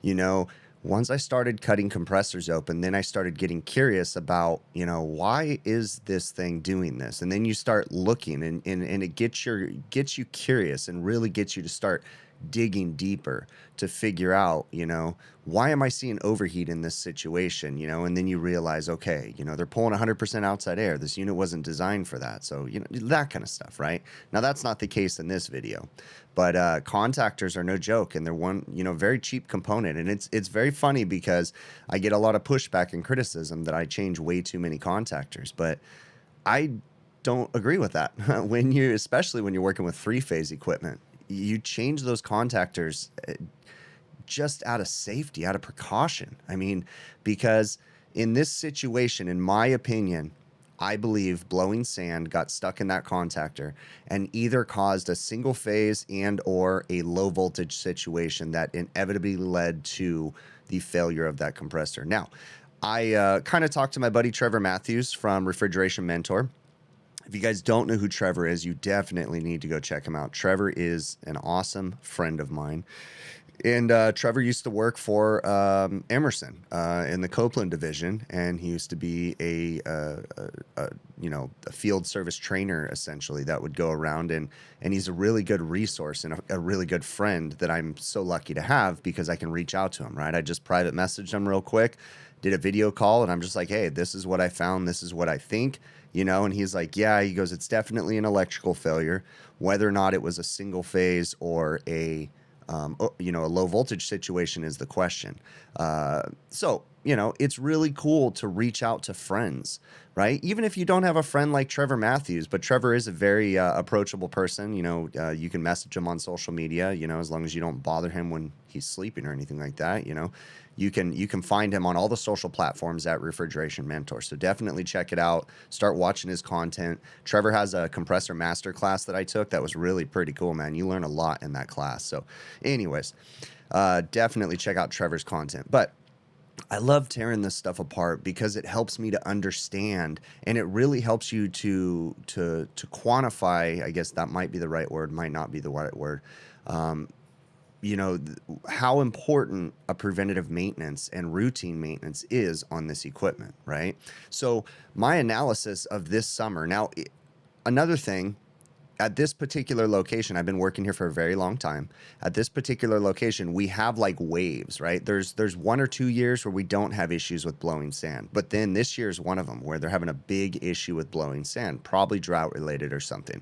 You know, once I started cutting compressors open, then I started getting curious about, you know, why is this thing doing this? And then you start looking, and it gets you curious and really gets you to start digging deeper to figure out, you know, why am I seeing overheat in this situation, you know? And then you realize, okay, you know, they're pulling 100% outside air. This unit wasn't designed for that. So, you know, that kind of stuff, right? Now, that's not the case in this video, but contactors are no joke, and they're one, you know, very cheap component. And it's very funny because I get a lot of pushback and criticism that I change way too many contactors, but I don't agree with that. Especially when you're working with three-phase equipment, you change those contactors just out of safety, out of precaution. I mean, because in this situation, in my opinion, I believe blowing sand got stuck in that contactor and either caused a single phase and or a low voltage situation that inevitably led to the failure of that compressor. Now, I kind of talked to my buddy Trevor Matthews from Refrigeration Mentor. If you guys don't know who Trevor is, you definitely need to go check him out. Trevor is an awesome friend of mine. And Trevor used to work for Emerson in the Copeland division, and he used to be a field service trainer, essentially, that would go around, and he's a really good resource and a really good friend that I'm so lucky to have because I can reach out to him, right? I just private messaged him real quick, did a video call, and I'm just like, hey, this is what I found, this is what I think. You know, and he's like, yeah, he goes, it's definitely an electrical failure. Whether or not it was a single phase or a low voltage situation is the question. So, you know, it's really cool to reach out to friends, right? Even if you don't have a friend like Trevor Matthews, but Trevor is a very approachable person. You know, you can message him on social media, you know, as long as you don't bother him when he's sleeping or anything like that, you know. You can find him on all the social platforms at Refrigeration Mentor. So definitely check it out. Start watching his content. Trevor has a compressor master class that I took that was really pretty cool, man. You learn a lot in that class. So anyways, definitely check out Trevor's content. But I love tearing this stuff apart because it helps me to understand, and it really helps you to quantify. I guess that might be the right word, might not be the right word. You know, how important a preventative maintenance and routine maintenance is on this equipment, right? So my analysis of this summer, now another thing, at this particular location, I've been working here for a very long time. At this particular location, we have like waves, right? There's 1 or 2 years where we don't have issues with blowing sand, but then this year is one of them where they're having a big issue with blowing sand, probably drought related or something.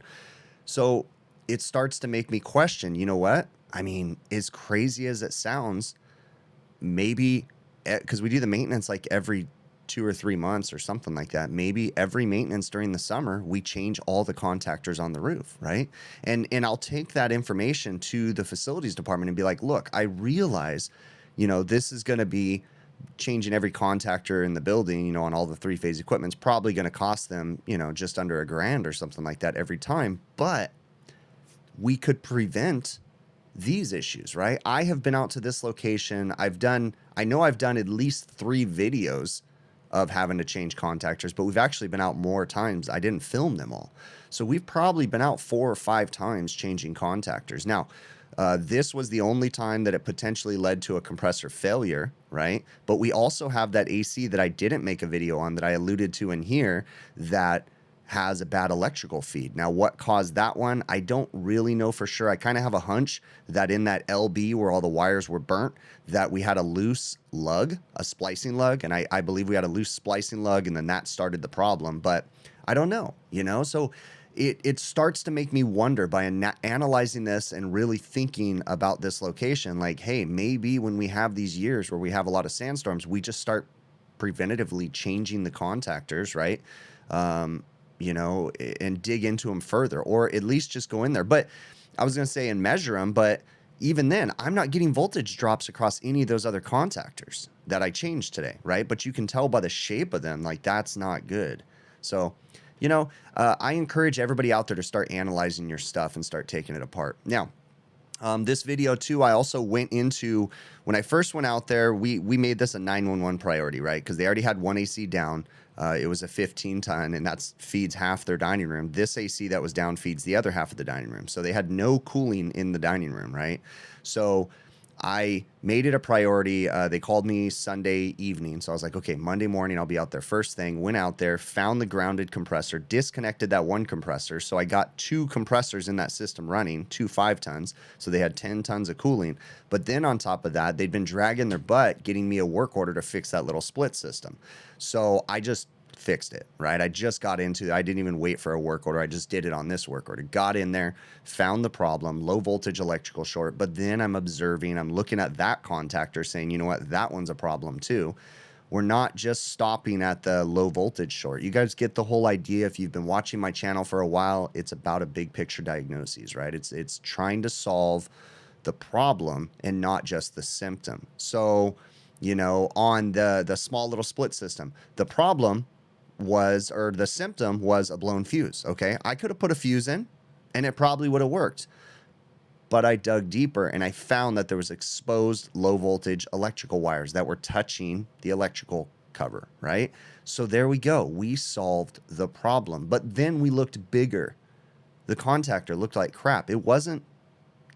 So it starts to make me question, you know what? I mean, as crazy as it sounds, maybe because we do the maintenance like every 2 or 3 months or something like that, maybe every maintenance during the summer, we change all the contactors on the roof, right? And I'll take that information to the facilities department and be like, look, I realize, you know, this is going to be changing every contactor in the building, you know, on all the three-phase equipment. It's probably going to cost them, you know, just under $1,000 or something like that every time. But we could prevent these issues, right? I have been out to this location. I know I've done at least 3 videos of having to change contactors, but we've actually been out more times. I didn't film them all. So we've probably been out 4 or 5 times changing contactors. Now, this was the only time that it potentially led to a compressor failure, right? But we also have that AC that I didn't make a video on that I alluded to in here that has a bad electrical feed. Now, what caused that one? I don't really know for sure. I kind of have a hunch that in that LB where all the wires were burnt, that we had a loose lug, a splicing lug, and I believe we had a loose splicing lug, and then that started the problem. But I don't know, you know? So it starts to make me wonder by analyzing this and really thinking about this location, like, hey, maybe when we have these years where we have a lot of sandstorms, we just start preventatively changing the contactors, right? you know, and dig into them further, or at least just go in there. But I was going to say and measure them, but even then, I'm not getting voltage drops across any of those other contactors that I changed today, right? But you can tell by the shape of them, like that's not good. So, you know, I encourage everybody out there to start analyzing your stuff and start taking it apart. Now, this video too, I also went into, when I first went out there, we made this a 911 priority, right? Because they already had one AC down. It was a 15 ton, and that feeds half their dining room. This AC that was down feeds the other half of the dining room. So they had no cooling in the dining room, right? So I made it a priority. They called me Sunday evening. So I was like, okay, Monday morning, I'll be out there first thing. Went out there, found the grounded compressor, disconnected that one compressor. So I got 2 compressors in that system running, 2 5 tons. So they had 10 tons of cooling. But then on top of that, they'd been dragging their butt getting me a work order to fix that little split system. So I just fixed it, right? I just got into it. I didn't even wait for a work order. I just did it on this work order. Got in there, found the problem, low voltage electrical short. But then I'm observing, I'm looking at that contactor saying, you know what, that one's a problem too. We're not just stopping at the low voltage short. You guys get the whole idea. If you've been watching my channel for a while, it's about a big picture diagnosis, right? It's trying to solve the problem and not just the symptom. So, you know, on the small little split system, the problem was, or the symptom was, a blown fuse. Okay, I could have put a fuse in and it probably would have worked, but I dug deeper and I found that there was exposed low voltage electrical wires that were touching the electrical cover, right? So there we go, we solved the problem. But then we looked bigger. The contactor looked like crap. It wasn't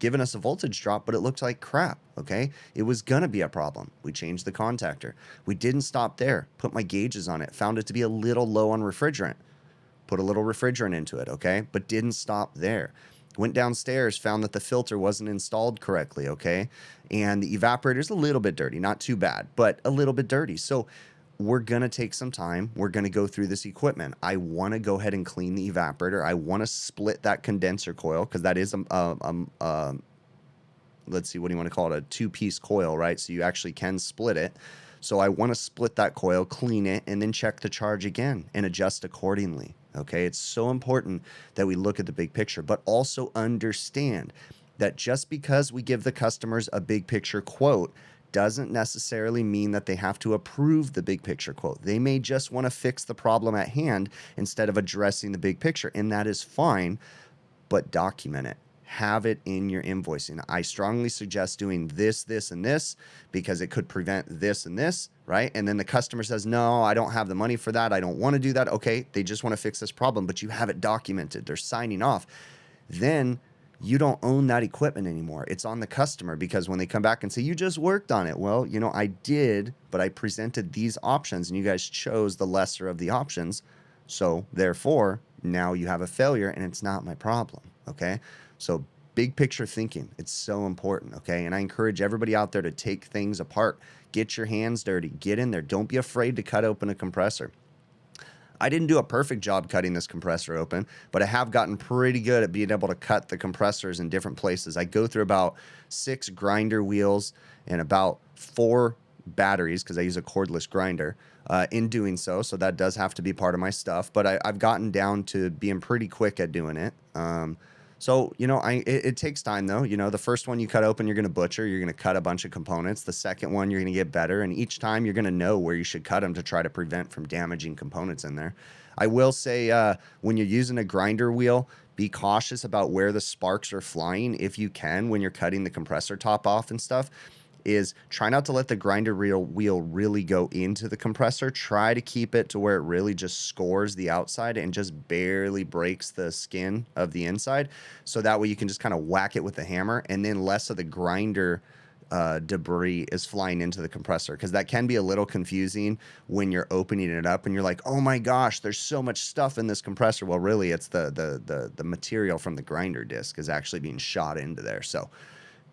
giving us a voltage drop, but it looked like crap. Okay, it was gonna be a problem. We changed the contactor. We didn't stop there. Put my gauges on it, found it to be a little low on refrigerant, put a little refrigerant into it. Okay, but didn't stop there. Went downstairs, found that the filter wasn't installed correctly. Okay, and the evaporator's a little bit dirty, not too bad, but a little bit dirty. So we're gonna take some time. We're gonna go through this equipment. I want to go ahead and clean the evaporator. I want to split that condenser coil, because that is let's see, what do you want to call it, a 2-piece coil, right? So you actually can split it. So I want to split that coil, clean it, and then check the charge again and adjust accordingly. Okay, it's so important that we look at the big picture, but also understand that just because we give the customers a big picture quote doesn't necessarily mean that they have to approve the big picture quote. They may just want to fix the problem at hand instead of addressing the big picture, and that is fine, but document it. Have it in your invoicing. I strongly suggest doing this, this, and this, because it could prevent this and this, right? And then the customer says, no, I don't have the money for that. I don't want to do that. Okay, they just want to fix this problem, but you have it documented. They're signing off. Then you don't own that equipment anymore. It's on the customer, because when they come back and say, you just worked on it. Well, you know, I did, but I presented these options and you guys chose the lesser of the options. So therefore, now you have a failure and it's not my problem. Okay. So big picture thinking, it's so important. Okay. And I encourage everybody out there to take things apart, get your hands dirty, get in there. Don't be afraid to cut open a compressor. I didn't do a perfect job cutting this compressor open, but I have gotten pretty good at being able to cut the compressors in different places. I go through about 6 grinder wheels and about 4 batteries, because I use a cordless grinder in doing so. So that does have to be part of my stuff, but I've gotten down to being pretty quick at doing it. So, you know, it takes time though. You know, the first one you cut open, you're going to butcher, you're going to cut a bunch of components. The second one, you're going to get better. And each time you're going to know where you should cut them to try to prevent from damaging components in there. I will say, when you're using a grinder wheel, be cautious about where the sparks are flying if you can, when you're cutting the compressor top off and stuff. Is try not to let the grinder wheel really go into the compressor. Try to keep it to where it really just scores the outside and just barely breaks the skin of the inside. So that way you can just kind of whack it with the hammer, and then less of the grinder debris is flying into the compressor, because that can be a little confusing when you're opening it up and you're like, oh my gosh, there's so much stuff in this compressor. Well, really, it's the material from the grinder disc is actually being shot into there. So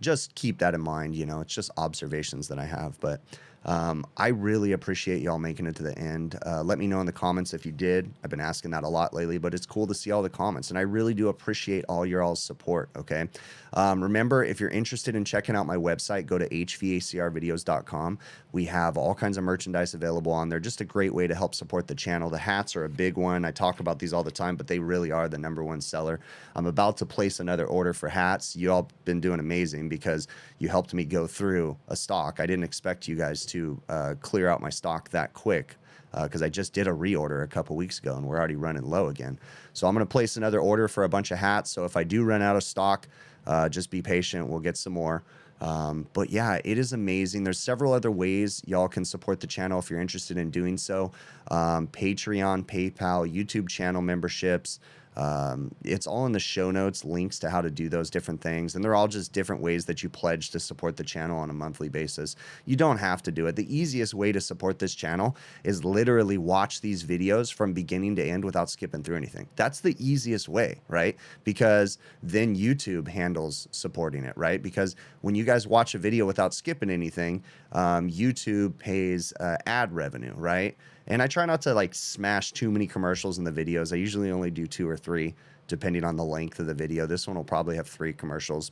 just keep that in mind. You know, it's just observations that I have. But I really appreciate y'all making it to the end. Let me know in the comments if you did. I've been asking that a lot lately, but it's cool to see all the comments, and I really do appreciate all your all's support, okay? Remember, if you're interested in checking out my website, go to hvacrvideos.com. We have all kinds of merchandise available on there. Just a great way to help support the channel. The hats are a big one. I talk about these all the time, but they really are the #1 seller. I'm about to place another order for hats. You all been doing amazing because you helped me go through a stock. I didn't expect you guys to clear out my stock that quick because I just did a reorder a couple weeks ago and we're already running low again. So I'm going to place another order for a bunch of hats. So if I do run out of stock, just be patient. We'll get some more. But yeah, it is amazing. There's several other ways y'all can support the channel if you're interested in doing so. Patreon, PayPal, YouTube channel memberships. It's all in the show notes, links to how to do those different things. And they're all just different ways that you pledge to support the channel on a monthly basis. You don't have to do it. The easiest way to support this channel is literally watch these videos from beginning to end without skipping through anything. That's the easiest way, right? Because then YouTube handles supporting it, right? Because when you guys watch a video without skipping anything, YouTube pays ad revenue, right? And I try not to like smash too many commercials in the videos. I usually only do 2 or 3, depending on the length of the video. This one will probably have 3 commercials.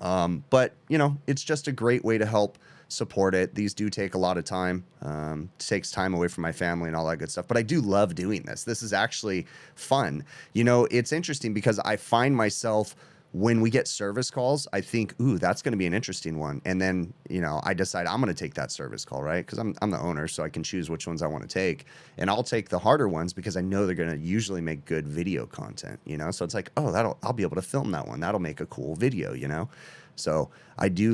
But, you know, it's just a great way to help support it. These do take a lot of time. It takes time away from my family and all that good stuff. But I do love doing this. This is actually fun. You know, it's interesting because I find myself, when we get service calls, I think, ooh, that's going to be an interesting one. And then, you know, I decide I'm going to take that service call, right? Because I'm the owner, so I can choose which ones I want to take. And I'll take the harder ones because I know they're going to usually make good video content, you know? So it's like, oh, I'll be able to film that one. That'll make a cool video, you know? So I do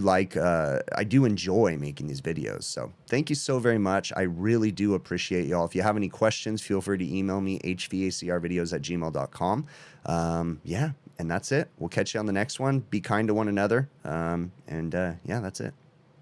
enjoy making these videos. So thank you so very much. I really do appreciate y'all. If you have any questions, feel free to email me, hvacrvideos@gmail.com. Yeah, and that's it. We'll catch you on the next one. Be kind to one another. Yeah, that's it.